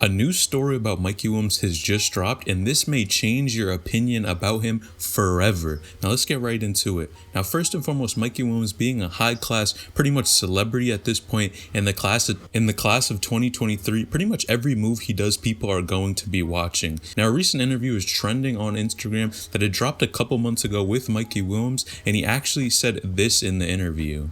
A new story about Mikey Williams has just dropped, and this may change your opinion about him forever. Now let's get right into it. Now, first and foremost, Mikey Williams being a high-class, pretty much celebrity at this point in the class of 2023, pretty much every move he does, people are going to be watching. Now, a recent interview is trending on Instagram that had dropped a couple months ago with Mikey Williams, and he actually said this in the interview: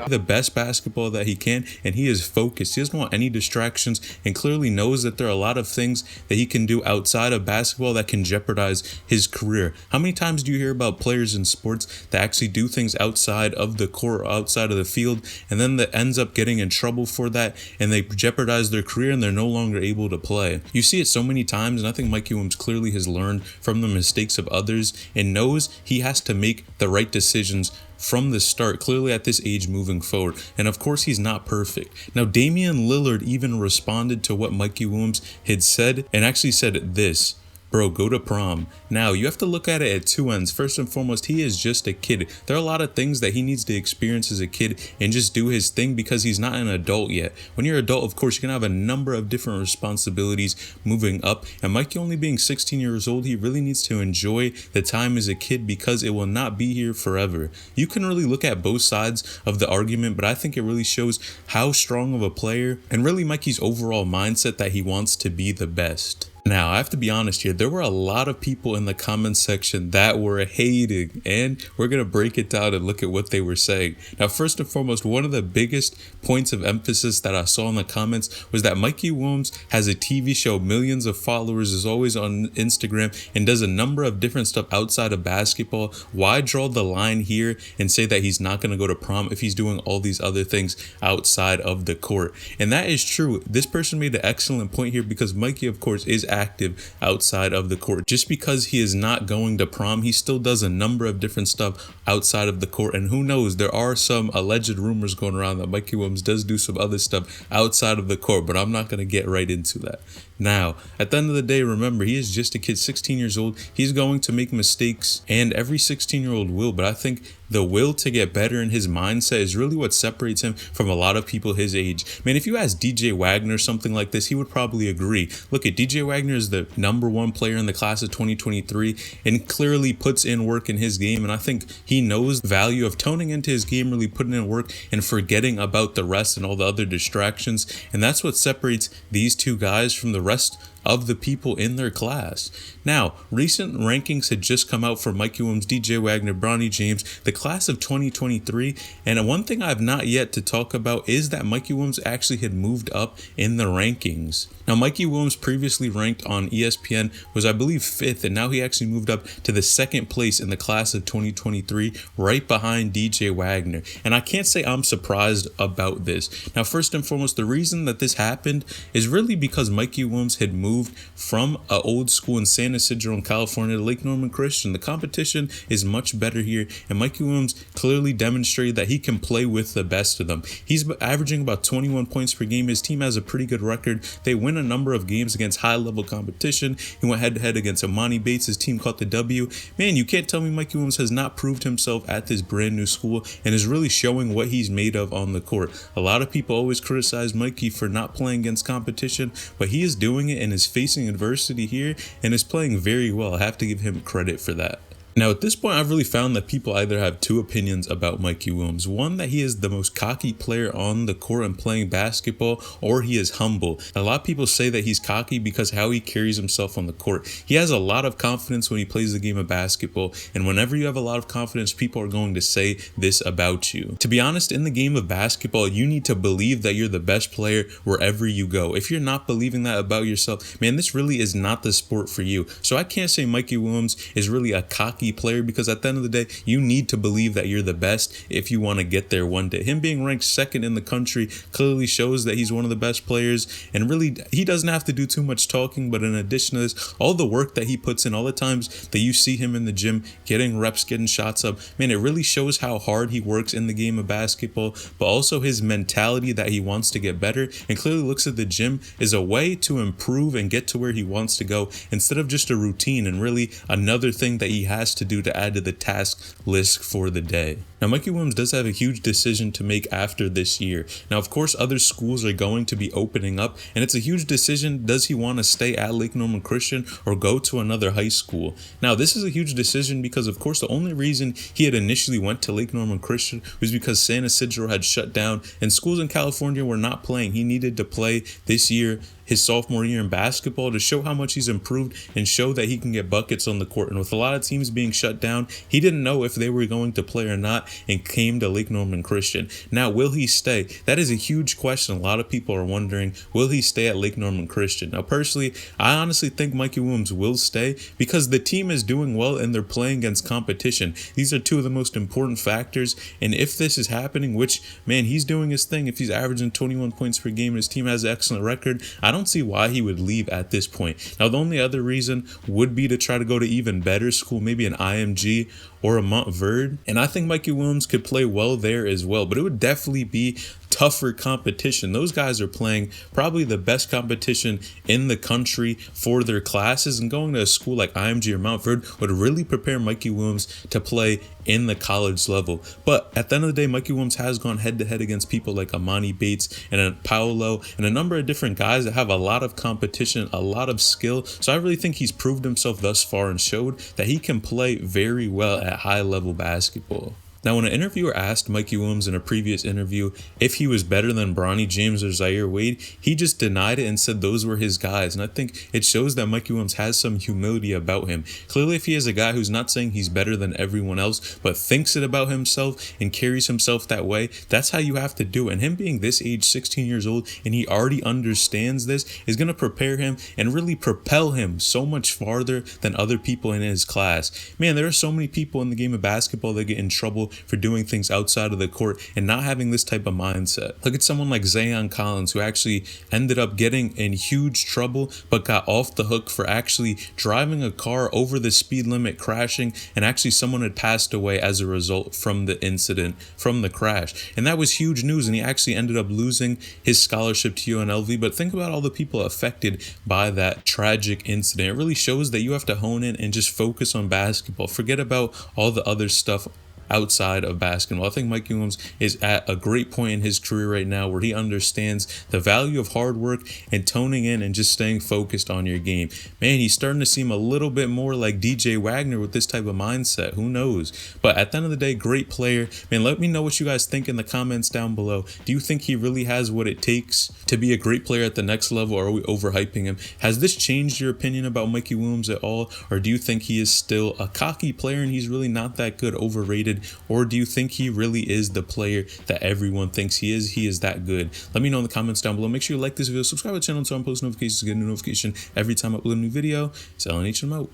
the best basketball that he can, and he is focused. He doesn't want any distractions, and clearly knows that there are a lot of things that he can do outside of basketball that can jeopardize his career. How many times do you hear about players in sports that actually do things outside of the court or outside of the field, and then that ends up getting in trouble for that, and they jeopardize their career and they're no longer able to play? You see it so many times, and I think Mikey Williams clearly has learned from the mistakes of others and knows he has to make the right decisions from the start, clearly at this age moving forward. And of course, he's not perfect. Now, Damian Lillard even responded to what Mikey Williams had said and actually said this: "Bro, go to prom." Now, you have to look at it at two ends. First and foremost, he is just a kid. There are a lot of things that he needs to experience as a kid and just do his thing because he's not an adult yet. When you're an adult, of course, you're going to have a number of different responsibilities moving up. And Mikey only being 16 years old, he really needs to enjoy the time as a kid because it will not be here forever. You can really look at both sides of the argument, but I think it really shows how strong of a player and really Mikey's overall mindset that he wants to be the best. Now, I have to be honest here, there were a lot of people in the comments section that were hating, and we're going to break it down and look at what they were saying. Now, first and foremost, one of the biggest points of emphasis that I saw in the comments was that Mikey Williams has a TV show, millions of followers, is always on Instagram, and does a number of different stuff outside of basketball. Why draw the line here and say that he's not going to go to prom if he's doing all these other things outside of the court? And that is true. This person made an excellent point here because Mikey, of course, is active outside of the court. Just because he is not going to prom, he still does a number of different stuff outside of the court. And who knows, there are some alleged rumors going around that Mikey Williams does do some other stuff outside of the court, but I'm not going to get right into that. Now, at the end of the day, remember, he is just a kid, 16 years old. He's going to make mistakes, and every 16-year-old will, but I think the will to get better in his mindset is really what separates him from a lot of people his age. Man, if you ask DJ Wagner something like this, he would probably agree. Look, at DJ Wagner is the #1 player in the class of 2023 and clearly puts in work in his game, and I think he knows the value of toning into his game, really putting in work and forgetting about the rest and all the other distractions, and that's what separates these two guys from the rest of the people in their class. Now, recent rankings had just come out for Mikey Williams, DJ Wagner, Bronny James, the class of 2023, and one thing I've not yet to talk about is that Mikey Williams actually had moved up in the rankings. Now, Mikey Williams previously ranked on ESPN was, I believe, 5th, and now he actually moved up to the 2nd place in the class of 2023, right behind DJ Wagner. And I can't say I'm surprised about this. Now, first and foremost, the reason that this happened is really because Mikey Williams had moved from an old school in San Isidro in California to Lake Norman Christian. The competition is much better here, and Mikey Williams clearly demonstrated that he can play with the best of them. He's averaging about 21 points per game. His team has a pretty good record. They win a number of games against high-level competition. He went head-to-head against Amani Bates. His team caught the W. Man, you can't tell me Mikey Williams has not proved himself at this brand new school and is really showing what he's made of on the court. A lot of people always criticize Mikey for not playing against competition, but he is doing it and is facing adversity here and is playing very well. I have to give him credit for that. Now, at this point, I've really found that people either have two opinions about Mikey Williams. One, that he is the most cocky player on the court and playing basketball, or he is humble. A lot of people say that he's cocky because how he carries himself on the court. He has a lot of confidence when he plays the game of basketball, and whenever you have a lot of confidence, people are going to say this about you. To be honest, in the game of basketball, you need to believe that you're the best player wherever you go. If you're not believing that about yourself, man, this really is not the sport for you. So I can't say Mikey Williams is really a cocky player, because at the end of the day, you need to believe that you're the best if you want to get there one day. Him being ranked 2nd in the country clearly shows that he's one of the best players, and really he doesn't have to do too much talking. But in addition to this, all the work that he puts in, all the times that you see him in the gym getting reps, getting shots up, man, it really shows how hard he works in the game of basketball, but also his mentality that he wants to get better, and clearly looks at the gym as a way to improve and get to where he wants to go instead of just a routine and really another thing that he has has to do to add to the task list for the day. Now, Mikey Williams does have a huge decision to make after this year. Now, of course, other schools are going to be opening up, and it's a huge decision. Does he want to stay at Lake Norman Christian or go to another high school? Now, this is a huge decision because, of course, the only reason he had initially went to Lake Norman Christian was because San Isidro had shut down and schools in California were not playing. He needed to play this year, his sophomore year in basketball, to show how much he's improved and show that he can get buckets on the court. And with a lot of teams being shut down, he didn't know if they were going to play or not and came to Lake Norman Christian. Now, will he stay? That is a huge question. A lot of people are wondering, will he stay at Lake Norman Christian? Now, personally, I honestly think Mikey Williams will stay because the team is doing well and they're playing against competition. These are two of the most important factors. And if this is happening, which, man, he's doing his thing. If he's averaging 21 points per game and his team has an excellent record, I don't see why he would leave at this point. Now, the only other reason would be to try to go to even better school, maybe an IMG or a Montverde. And I think Mikey Williams could play well there as well, but it would definitely be tougher competition. Those guys are playing probably the best competition in the country for their classes, and going to a school like IMG or Montverde would really prepare Mikey Williams to play in the college level. But at the end of the day, Mikey Williams has gone head to head against people like Amani Bates and Paolo and a number of different guys that have a lot of competition, a lot of skill. So I really think he's proved himself thus far and showed that he can play very well at high level basketball. Now, when an interviewer asked Mikey Williams in a previous interview if he was better than Bronny James or Zaire Wade, he just denied it and said those were his guys. And I think it shows that Mikey Williams has some humility about him. Clearly, if he is a guy who's not saying he's better than everyone else, but thinks it about himself and carries himself that way, that's how you have to do it. And him being this age, 16 years old, and he already understands this, is going to prepare him and really propel him so much farther than other people in his class. Man, there are so many people in the game of basketball that get in trouble for doing things outside of the court and not having this type of mindset. Look at someone like Zayon Collins, who actually ended up getting in huge trouble but got off the hook for actually driving a car over the speed limit, crashing, and actually someone had passed away as a result from the incident, from the crash. And that was huge news, and he actually ended up losing his scholarship to UNLV. But think about all the people affected by that tragic incident. It really shows that you have to hone in and just focus on basketball. Forget about all the other stuff outside of basketball. I think Mikey Williams is at a great point in his career right now where he understands the value of hard work and toning in and just staying focused on your game. Man, he's starting to seem a little bit more like DJ Wagner with this type of mindset. Who knows? But at the end of the day, great player. Man, let me know what you guys think in the comments down below. Do you think he really has what it takes to be a great player at the next level, or are we overhyping him? Has this changed your opinion about Mikey Williams at all, or do you think he is still a cocky player and he's really not that good, overrated? Or do you think he really is the player that everyone thinks he is? He is that good. Let me know in the comments down below. Make sure you like this video, subscribe to the channel, turn on post notifications to get a new notification every time I upload a new video. Selling H and out.